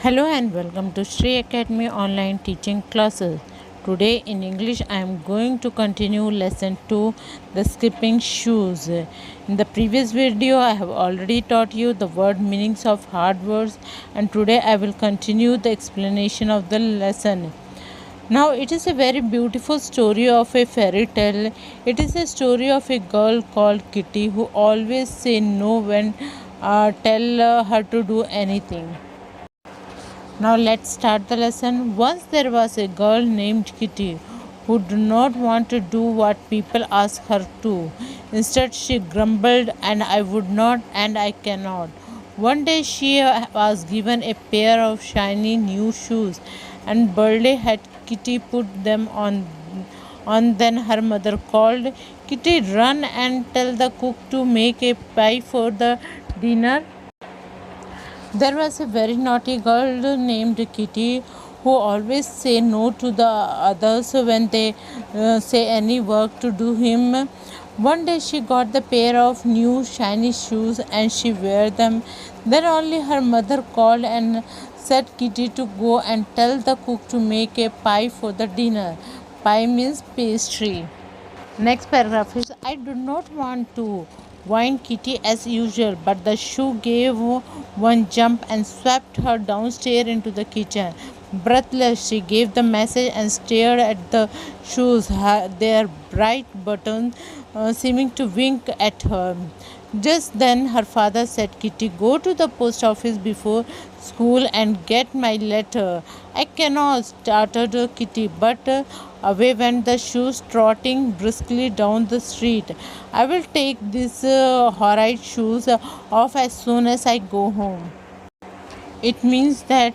Hello and welcome to Shri Academy online teaching classes. Today in English I am going to continue lesson 2, the skipping shoes. In the previous video I have already taught you the word meanings of hard words, and today I will continue the explanation of the lesson. Now it is a very beautiful story of a fairy tale. It is a story of a girl called Kitty who always say no when tell her to do anything. Now let's start the lesson. Once there was a girl named Kitty who did not want to do what people asked her to. Instead, she grumbled, and I would not, and I cannot. One day she was given a pair of shiny new shoes, and birthday had Kitty put them on. Then her mother called, Kitty, run and tell the cook to make a pie for the dinner. There was a very naughty girl named Kitty who always say no to the others when they say any work to do him. One day she got the pair of new shiny shoes and she wear them. Then only her mother called and said Kitty to go and tell the cook to make a pie for the dinner. Pie means pastry. Next paragraph is I do not want to whine Kitty as usual, but the shoe gave one jump and swept her downstairs into the kitchen. Breathless, she gave the message and stared at the shoes, their bright buttons seeming to wink at her. Just then her father said, Kitty, go to the post office before school and get my letter. I cannot, started Kitty, but away went the shoes trotting briskly down the street. I will take these horrid shoes off as soon as I go home. It means that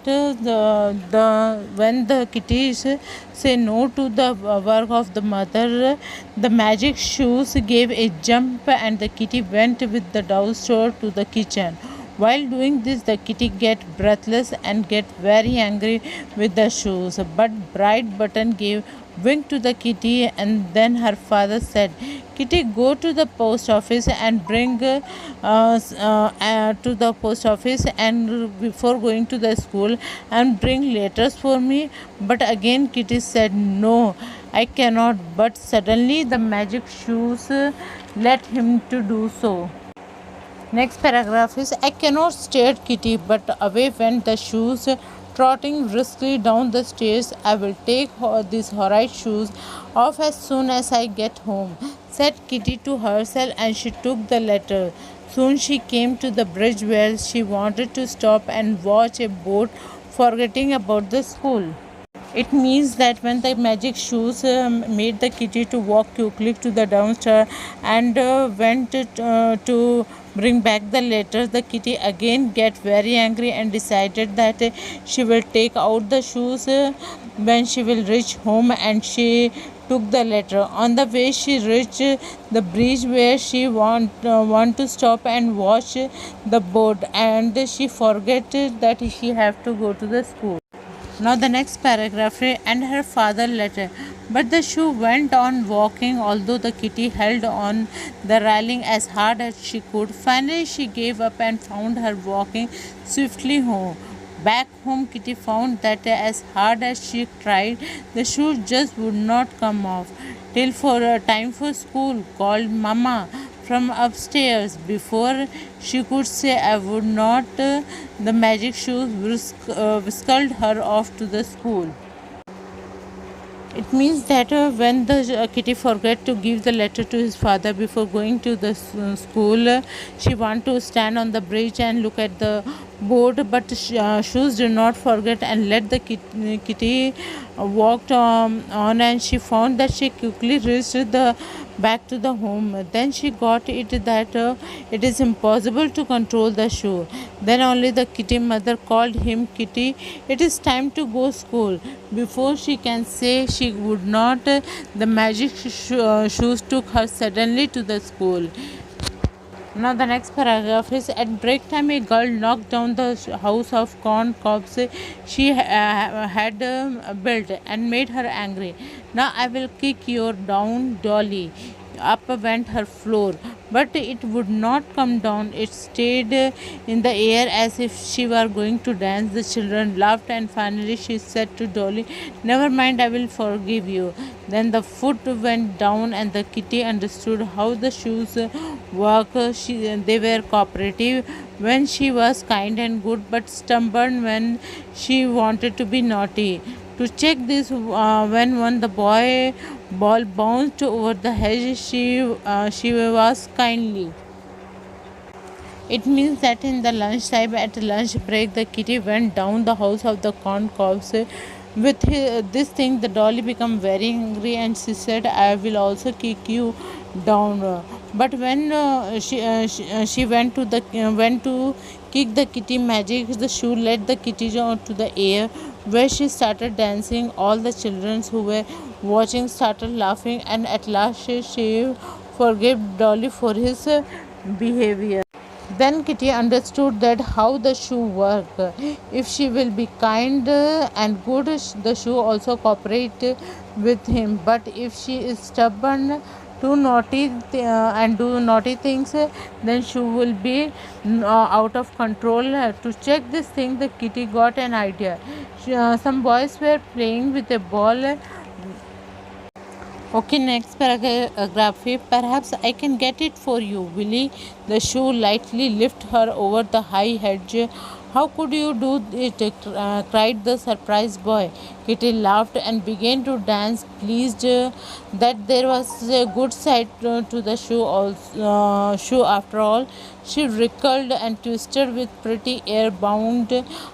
when the kitties say no to the work of the mother, the magic shoes gave a jump and the kitty went with the downstairs to the kitchen. While doing this, the kitty get breathless and get very angry with the shoes. But Bright Button gave wink to the kitty, and then her father said, Kitty, go to the post office and bring to the post office and before going to the school and bring letters for me. But again Kitty said, no, I cannot. But suddenly the magic shoes let him to do so. Next paragraph is I cannot, stared Kitty, but away went the shoes, trotting briskly down the stairs. I will take these horrid shoes off as soon as I get home, said Kitty to herself, and she took the letter. Soon she came to the bridge where she wanted to stop and watch a boat, forgetting about the school. It means that when the magic shoes made the kitty to walk quickly to the downstairs and went to bring back the letters, the kitty again get very angry and decided that she will take out the shoes when she will reach home, and she took the letter. On the way she reached the bridge where she want to stop and watch the boat, and she forget that she have to go to the school. Now the next paragraph, and her father letter. But the shoe went on walking, although the kitty held on the railing as hard as she could. Finally she gave up and found her walking swiftly home. Back home, Kitty found that as hard as she tried, the shoe just would not come off. Till for a time for school, called Mama from upstairs. Before she could say I would not, the magic shoes whisked her off to the school. It means that when the kitty forgot to give the letter to his father before going to the school, she want to stand on the bridge and look at the boat, but shoes did not forget and let the kitty walked on, and she found that she quickly reached the back to the home. Then she got it that it is impossible to control the shoe. Then only the kitty mother called him, Kitty, it is time to go school. Before she can say she would not, the magic shoes took her suddenly to the school. Now the next paragraph is at break time a girl knocked down the house of corn cobs she had built and made her angry. Now I will kick you down, Dolly. Up went her floor, but it would not come down. It stayed in the air as if she were going to dance. The children laughed, and finally she said to Dolly, "Never mind, I will forgive you." Then the foot went down, and the kitty understood how the shoes work. They were cooperative when she was kind and good, but stubborn when she wanted to be naughty. To check this, when one the boy ball bounced over the hedge, she was kindly. It means that in the lunchtime, at lunch break, the kitty went down the house of the corn cobs. With this thing, the dolly became very angry, and she said, "I will also kick you down." But when she went to kick the kitty magic, the shoe led the kitty to the air, where she started dancing. All the children who were watching started laughing, and at last she forgave Dolly for his behavior. Then Kitty understood that how the shoe worked. If she will be kind and good, the shoe also cooperate with him. But if she is stubborn, too naughty and do naughty things, then she will be out of control. To check this thing, the kitty got an idea. Some boys were playing with a ball. Okay, next paragraph. Perhaps I can get it for you, Willie. The shoe lightly lifted her over the high hedge. How could you do it? Cried the surprised boy. Kitty laughed and began to dance, pleased that there was a good side to the shoe after all. She wriggled and twisted with pretty air bound.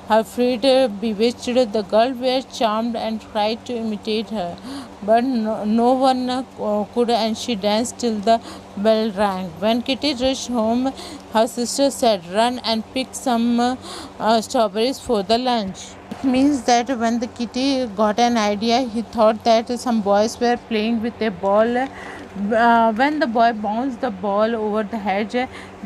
Her feet bewitched. The girls were charmed and tried to imitate her, but no one could, and she danced till the bell rang. When Kitty reached home, her sister said, "Run and pick some strawberries for the lunch." It means that when the kitty got an idea, he thought that some boys were playing with a ball. When the boy bounced the ball over the hedge,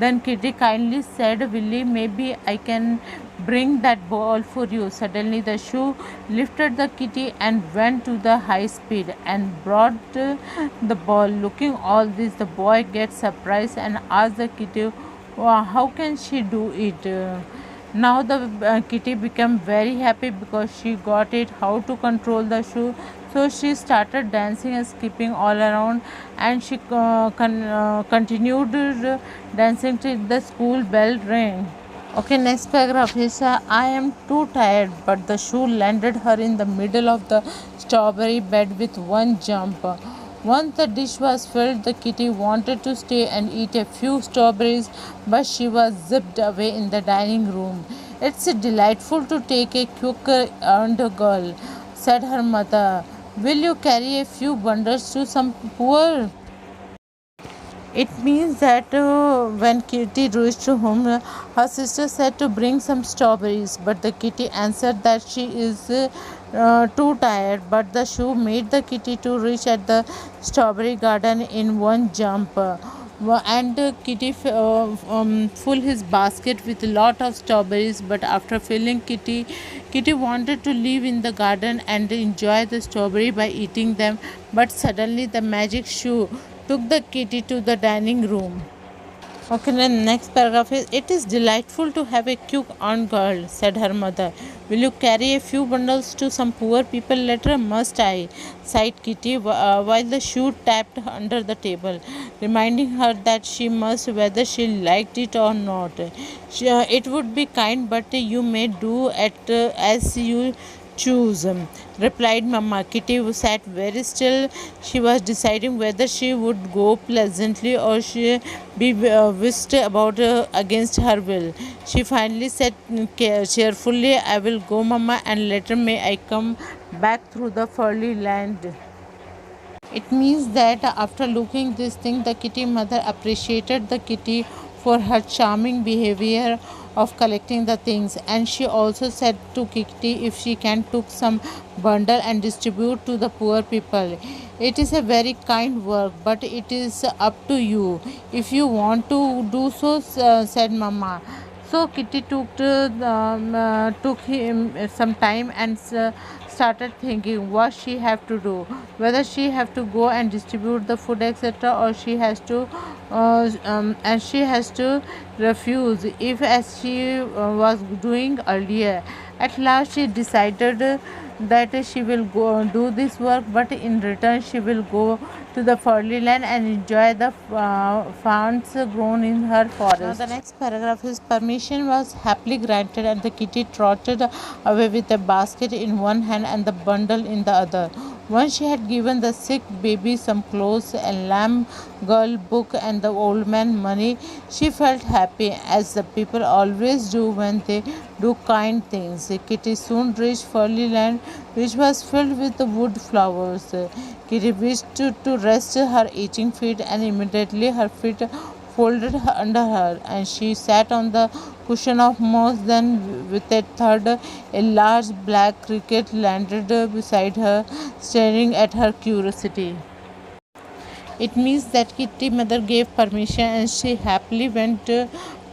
then Kitty kindly said, "Willie, maybe I can bring that ball for you." Suddenly, the shoe lifted the kitty and went to the high speed and brought the ball. Looking all this, the boy gets surprised and asked the kitty, how can she do it? Now the kitty became very happy because she got it how to control the shoe. So she started dancing and skipping all around, and she continued dancing till the school bell rang. Okay, next paragraph is I am too tired, but the shoe landed her in the middle of the strawberry bed with one jump. Once the dish was filled, the kitty wanted to stay and eat a few strawberries, but she was zipped away in the dining room. "It's delightful to take a quick earned girl," said her mother. "Will you carry a few bundles to some poor?" It means that when Kitty reached home, her sister said to bring some strawberries, but the kitty answered that she is too tired. But the shoe made the kitty to reach at the strawberry garden in one jump. And Kitty full his basket with a lot of strawberries. But after filling Kitty wanted to live in the garden and enjoy the strawberry by eating them. But suddenly the magic shoe took the kitty to the dining room. Okay, the next paragraph is it is delightful to have a cute aunt girl, said her mother. Will you carry a few bundles to some poor people later? Must I? Sighed Kitty while the shoe tapped under the table, reminding her that she must whether she liked it or not. It would be kind, but you may do it as you choose, replied Mamma. Kitty sat very still. She was deciding whether she would go pleasantly or she be whisked about against her will. She finally said cheerfully, "I will go, Mamma, and later may I come back through the furry land." It means that after looking this thing, the kitty mother appreciated the kitty for her charming behavior of collecting the things, and she also said to kitty if she can took some bundle and distribute to the poor people. It is a very kind work, but it is up to you if you want to do so, said Mama. So Kitty took him some time and started thinking what she have to do, whether she have to go and distribute the food, etc., or she has to and she has to refuse if as she was doing earlier. At last she decided that she will go do this work, but in return she will go to the Fairy Land and enjoy the plants grown in her forest. Now the next paragraph is permission was happily granted, and the kitty trotted away with a basket in one hand and the bundle in the other. Once she had given the sick baby some clothes, a lamb girl book, and the old man money, she felt happy, as the people always do when they do kind things. Kitty soon reached Fairyland, which was filled with wood flowers. Kitty wished to rest her itching feet, and immediately her feet folded under her, and she sat on the cushion of moss. Then, with a thud, a large black cricket landed beside her, staring at her curiously. It means that Kitty mother gave permission, and she happily went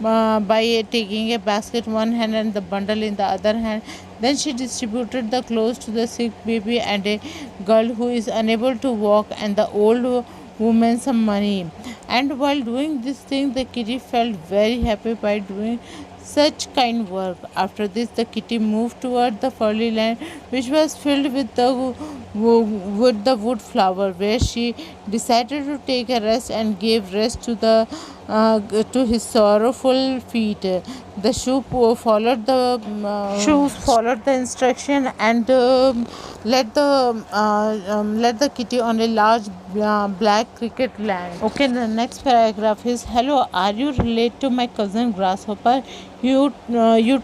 by taking a basket in one hand and the bundle in the other hand. Then she distributed the clothes to the sick baby and a girl who is unable to walk, and the old woman some money. And while doing this thing, the kitty felt very happy by doing such kind work. After this, the kitty moved toward the Fairy Land, which was filled with the wood flower, where she decided to take a rest and gave rest to his sorrowful feet. The shoes followed the instruction and led the kitty on a large black cricket land. Okay, the next paragraph is hello. Are you related to my cousin Grasshopper? You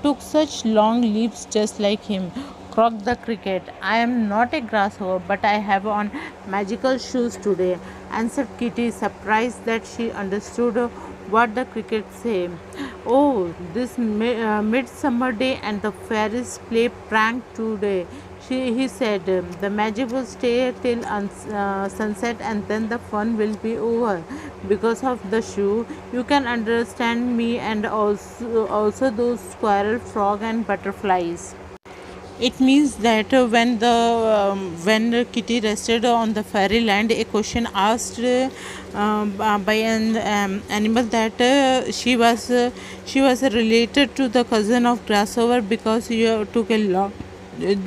took such long leaps just like him. Croaked the cricket. I am not a grasshopper, but I have on magical shoes today, answered Kitty, surprised that she understood what the cricket said. Oh, this midsummer day and the fairies play prank today. He said, the magic will stay till sunset and then the fun will be over. Because of the shoe, you can understand me and also those squirrel, frog and butterflies. It means that when Kitty rested on the fairy land, a question asked by an animal that she was related to the cousin of grasshopper because you took a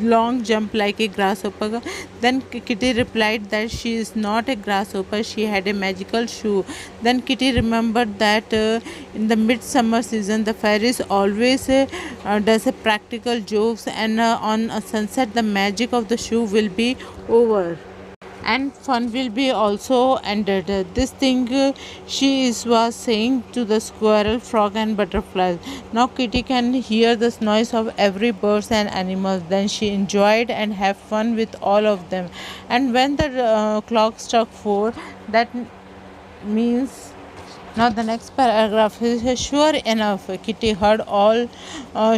long jump like a grasshopper. Then Kitty replied that she is not a grasshopper, she had a magical shoe. Then Kitty remembered that in the midsummer season the fairies always does a practical jokes, and on a sunset the magic of the shoe will be over and fun will be also ended. This thing was saying to the squirrel, frog, and butterflies. Now Kitty can hear the noise of every bird and animal. Then she enjoyed and have fun with all of them. And when the clock struck 4, that means now the next paragraph is sure enough. Kitty heard all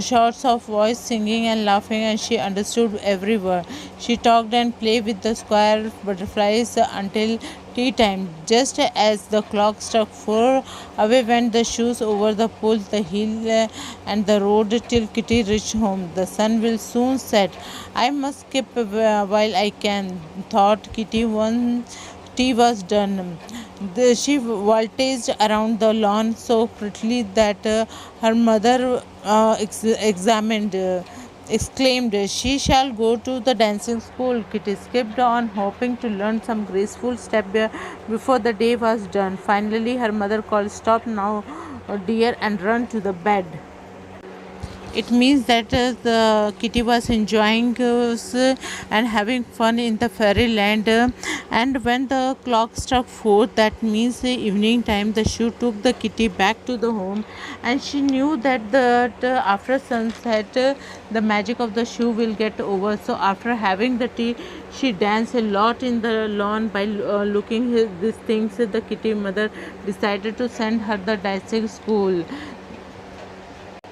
sorts of voice singing and laughing, and she understood every word. She talked and played with the square butterflies until tea time. Just as the clock struck 4, away went the shoes over the pool, the hill, and the road till Kitty reached home. The sun will soon set. I must skip while I can, thought Kitty. Once tea was done, she voltaged around the lawn so prettily that her mother exclaimed, she shall go to the dancing school. Kitty skipped on, hoping to learn some graceful step before the day was done. Finally, her mother called, stop now, dear, and run to the bed. It means that the kitty was enjoying and having fun in the fairy land, and when the clock struck 4, that means the evening time, the shoe took the kitty back to the home, and she knew that after sunset the magic of the shoe will get over. So after having the tea, she danced a lot in the lawn. By looking these things, the kitty mother decided to send her the dancing school.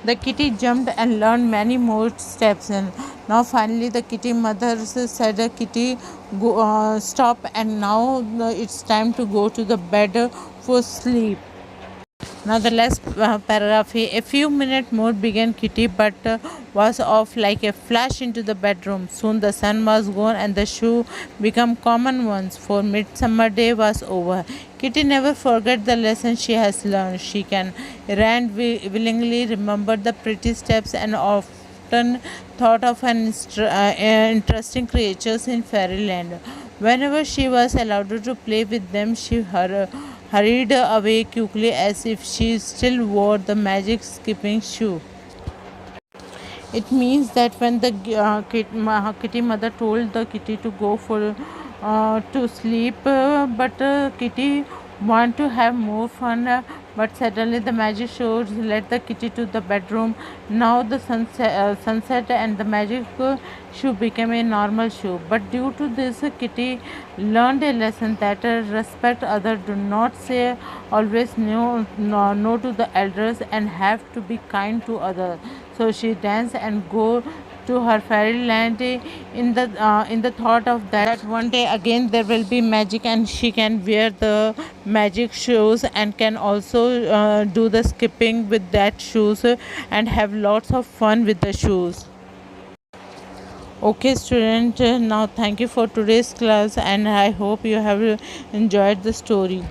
The kitty jumped and learned many more steps. And now finally the kitty mother said, kitty, go, stop, and now it's time to go to the bed for sleep. Now the last paragraph here. A few minutes more began Kitty, but was off like a flash into the bedroom. Soon the sun was gone and the shoe became common ones, for midsummer day was over. Kitty never forget the lesson she has learned. She can willingly remember the pretty steps and often thought of interesting creatures in fairyland. Whenever she was allowed to play with them, she hurried away quickly as if she still wore the magic skipping shoe. It means that when the kitty mother told the kitty to go for to sleep, but kitty want to have more fun. But suddenly the magic show led the kitty to the bedroom. Now the sunset and the magic shoe became a normal shoe. But due to this, kitty learned a lesson that respect others, do not say always no to the elders, and have to be kind to others. So she danced and go to her fairyland in the thought of that one day again there will be magic and she can wear the magic shoes and can also do the skipping with that shoes and have lots of fun with the shoes. Okay student, now thank you for today's class and I hope you have enjoyed the story.